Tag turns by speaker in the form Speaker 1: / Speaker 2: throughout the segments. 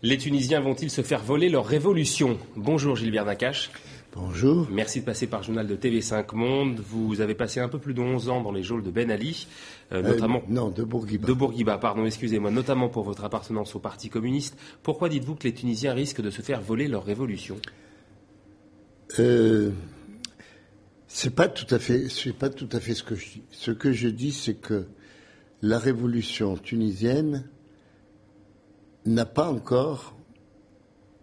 Speaker 1: Les Tunisiens vont-ils se faire voler leur révolution ? Bonjour Gilbert Nakache.
Speaker 2: Bonjour.
Speaker 1: Merci de passer par le journal de TV5 Monde. Vous avez passé un peu plus de 11 ans dans les geôles de Ben Ali, notamment...
Speaker 2: de Bourguiba.
Speaker 1: De Bourguiba, pardon, excusez-moi, notamment pour votre appartenance au Parti communiste. Pourquoi dites-vous que les Tunisiens risquent de se faire voler leur révolution ?
Speaker 2: C'est pas tout à fait ce que je dis. Ce que je dis, c'est que la révolution tunisienne n'a pas encore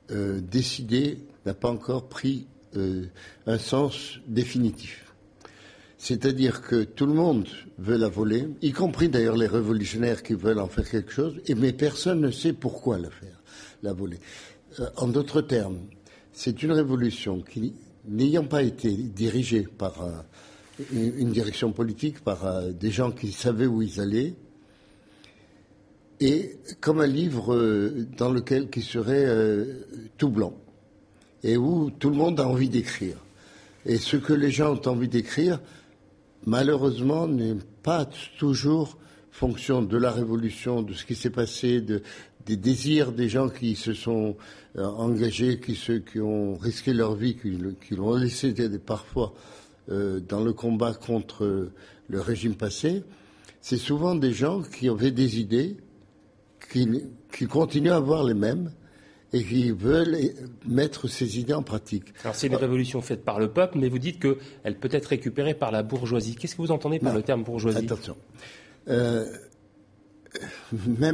Speaker 2: décidé, n'a pas encore pris un sens définitif. C'est-à-dire que tout le monde veut la voler, y compris d'ailleurs les révolutionnaires qui veulent en faire quelque chose, mais personne ne sait pourquoi la voler. En d'autres termes, c'est une révolution qui, n'ayant pas été dirigée par une direction politique, par des gens qui savaient où ils allaient, et comme un livre qui serait tout blanc, et où tout le monde a envie d'écrire. Et ce que les gens ont envie d'écrire, malheureusement, n'est pas toujours fonction de la révolution, de ce qui s'est passé, des désirs des gens qui se sont engagés, qui ont risqué leur vie, qui l'ont laissé parfois dans le combat contre le régime passé. C'est souvent des gens qui avaient des idées, qui continuent à avoir les mêmes et qui veulent mettre ces idées en pratique.
Speaker 1: Alors c'est une révolution faite par le peuple, mais vous dites qu'elle peut être récupérée par la bourgeoisie. Qu'est-ce que vous entendez par le terme bourgeoisie ?
Speaker 2: Attention. Même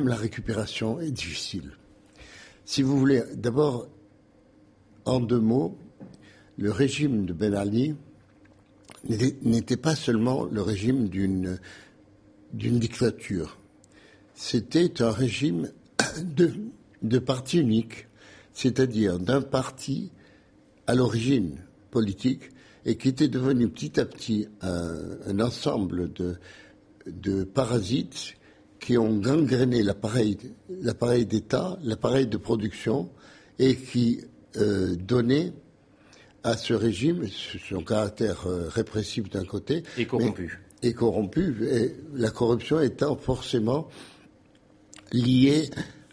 Speaker 2: la récupération est difficile. Si vous voulez, d'abord, en deux mots, le régime de Ben Ali n'était pas seulement le régime d'une dictature. C'était un régime de parti unique, c'est-à-dire d'un parti à l'origine politique et qui était devenu petit à petit un ensemble de parasites qui ont gangréné l'appareil d'État, l'appareil de production et qui donnaient à ce régime son caractère répressif d'un côté
Speaker 1: et corrompu.
Speaker 2: Et la corruption étant forcément liée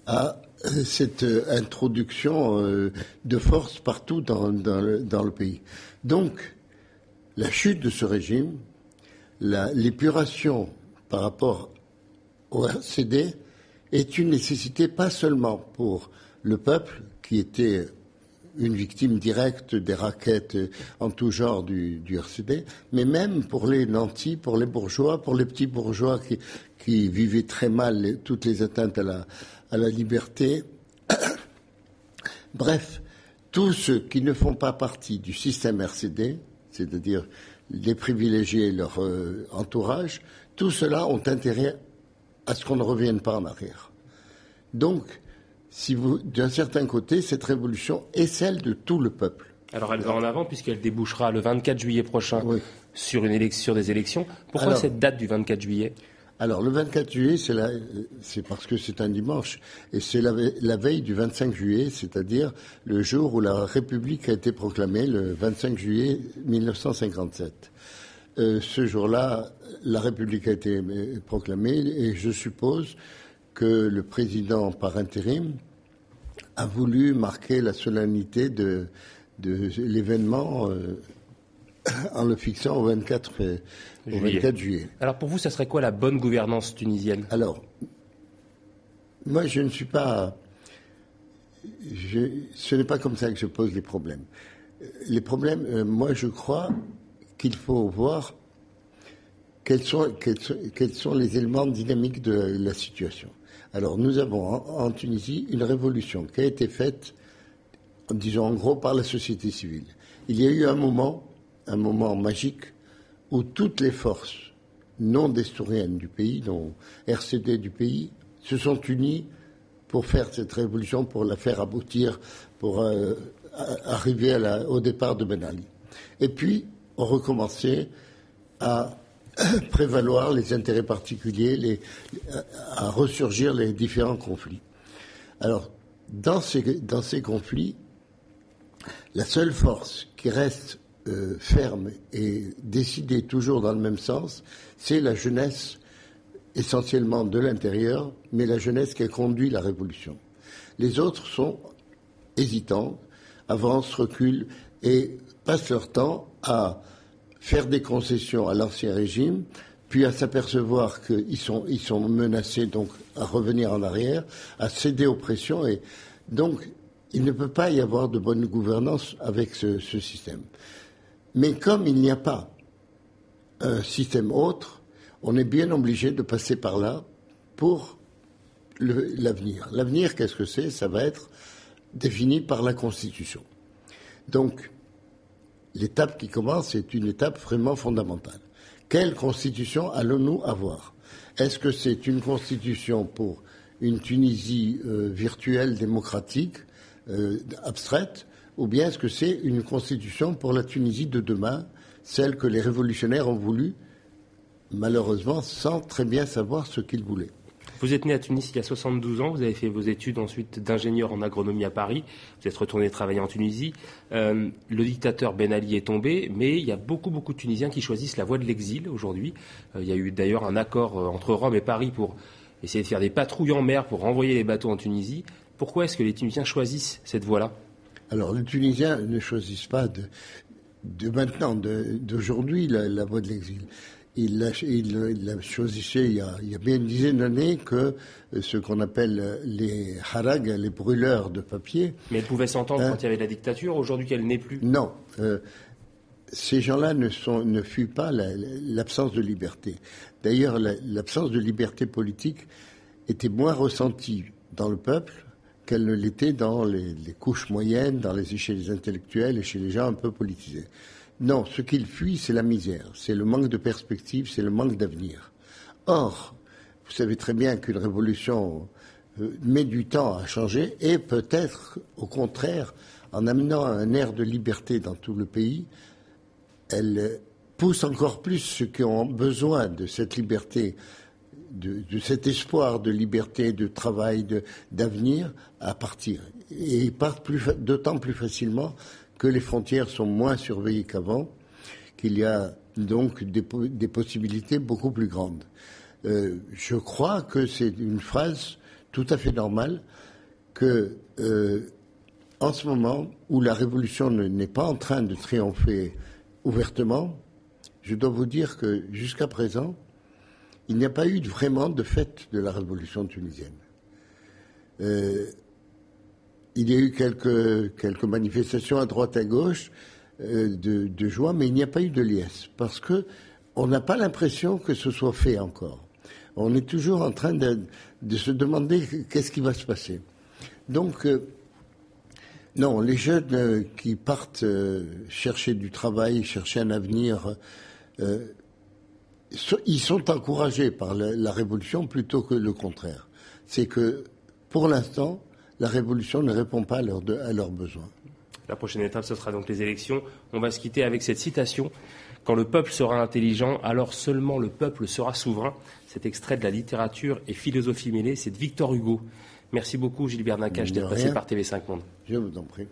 Speaker 2: à cette introduction de force partout dans le pays. Donc, la chute de ce régime, l'épuration par rapport au RCD est une nécessité pas seulement pour le peuple qui était une victime directe des raquettes en tout genre du RCD, mais même pour les nantis, pour les bourgeois, pour les petits bourgeois qui vivaient très mal toutes les atteintes à la liberté. Bref, tous ceux qui ne font pas partie du système RCD, c'est-à-dire les privilégiés et leur entourage, tout cela ont intérêt à ce qu'on ne revienne pas en arrière. Donc, d'un certain côté, cette révolution est celle de tout le peuple.
Speaker 1: Alors elle va en avant puisqu'elle débouchera le 24 juillet prochain sur des élections. Pourquoi cette date du 24 juillet ?
Speaker 2: Alors le 24 juillet, c'est parce que c'est un dimanche, et c'est la veille du 25 juillet, c'est-à-dire le jour où la République a été proclamée, le 25 juillet 1957. Ce jour-là, la République a été proclamée, et je suppose que le président par intérim a voulu marquer la solennité de l'événement en le fixant au 24 juillet.
Speaker 1: Alors pour vous, ça serait quoi la bonne gouvernance tunisienne ?
Speaker 2: Alors, moi je ne suis pas... ce n'est pas comme ça que je pose les problèmes. Les problèmes, moi je crois qu'il faut voir quels sont les éléments dynamiques de la situation. Alors, nous avons en Tunisie une révolution qui a été faite, disons en gros, par la société civile. Il y a eu un moment magique, où toutes les forces non destouriennes du pays, non RCD du pays, se sont unies pour faire cette révolution, pour la faire aboutir, pour arriver au départ de Ben Ali. Et puis, on recommençait à prévaloir les intérêts particuliers, à ressurgir les différents conflits. Alors, dans ces conflits, la seule force qui reste ferme et décidée toujours dans le même sens, c'est la jeunesse, essentiellement de l'intérieur, mais la jeunesse qui a conduit la révolution. Les autres sont hésitants, avancent, reculent et passent leur temps à faire des concessions à l'ancien régime, puis à s'apercevoir qu'ils sont menacés, donc à revenir en arrière, à céder aux pressions. Et donc, il ne peut pas y avoir de bonne gouvernance avec ce système. Mais comme il n'y a pas un système autre, on est bien obligé de passer par là pour l'avenir. L'avenir, qu'est-ce que c'est ? Ça va être défini par la Constitution. Donc, l'étape qui commence est une étape vraiment fondamentale. Quelle Constitution allons-nous avoir ? Est-ce que c'est une Constitution pour une Tunisie virtuelle, démocratique, abstraite, ou bien est-ce que c'est une Constitution pour la Tunisie de demain, celle que les révolutionnaires ont voulu, malheureusement, sans très bien savoir ce qu'ils voulaient ?
Speaker 1: Vous êtes né à Tunis il y a 72 ans, vous avez fait vos études ensuite d'ingénieur en agronomie à Paris, vous êtes retourné travailler en Tunisie. Le dictateur Ben Ali est tombé, mais il y a beaucoup de Tunisiens qui choisissent la voie de l'exil aujourd'hui. Il y a eu d'ailleurs un accord entre Rome et Paris pour essayer de faire des patrouilles en mer pour renvoyer les bateaux en Tunisie. Pourquoi est-ce que les Tunisiens choisissent cette voie-là ?
Speaker 2: Alors, les Tunisiens ne choisissent pas d'aujourd'hui la voie de l'exil. Il l'a choisissait il y a bien une dizaine d'années que ce qu'on appelle les harag, les brûleurs de papier.
Speaker 1: Mais elle pouvait s'entendre quand il y avait la dictature, aujourd'hui qu'elle n'est plus.
Speaker 2: Non. Ces gens-là ne fuient pas l'absence de liberté. D'ailleurs, l'absence de liberté politique était moins ressentie dans le peuple qu'elle ne l'était dans les couches moyennes, chez les intellectuels et chez les gens un peu politisés. Non, ce qu'ils fuient, c'est la misère, c'est le manque de perspective, c'est le manque d'avenir. Or, vous savez très bien qu'une révolution met du temps à changer et peut-être, au contraire, en amenant un air de liberté dans tout le pays, elle pousse encore plus ceux qui ont besoin de cette liberté, de cet espoir de liberté, de travail, d'avenir, à partir. Et ils partent d'autant plus facilement que les frontières sont moins surveillées qu'avant, qu'il y a donc des possibilités beaucoup plus grandes. Je crois que c'est une phrase tout à fait normale que, en ce moment où la révolution n'est pas en train de triompher ouvertement, je dois vous dire que jusqu'à présent, il n'y a pas eu vraiment de fête de la révolution tunisienne. Il y a eu quelques manifestations à droite à gauche de joie, mais il n'y a pas eu de liesse, parce que on n'a pas l'impression que ce soit fait encore. On est toujours en train de se demander qu'est-ce qui va se passer. Donc, non, les jeunes qui partent chercher du travail, chercher un avenir, ils sont encouragés par la révolution plutôt que le contraire. C'est que, pour l'instant, la révolution ne répond pas à leurs besoins.
Speaker 1: La prochaine étape, ce sera donc les élections. On va se quitter avec cette citation. « Quand le peuple sera intelligent, alors seulement le peuple sera souverain ». Cet extrait de la littérature et philosophie mêlée, c'est de Victor Hugo. Merci beaucoup, Gilbert Nakache, d'être passé par TV5 Monde.
Speaker 2: Je vous en prie.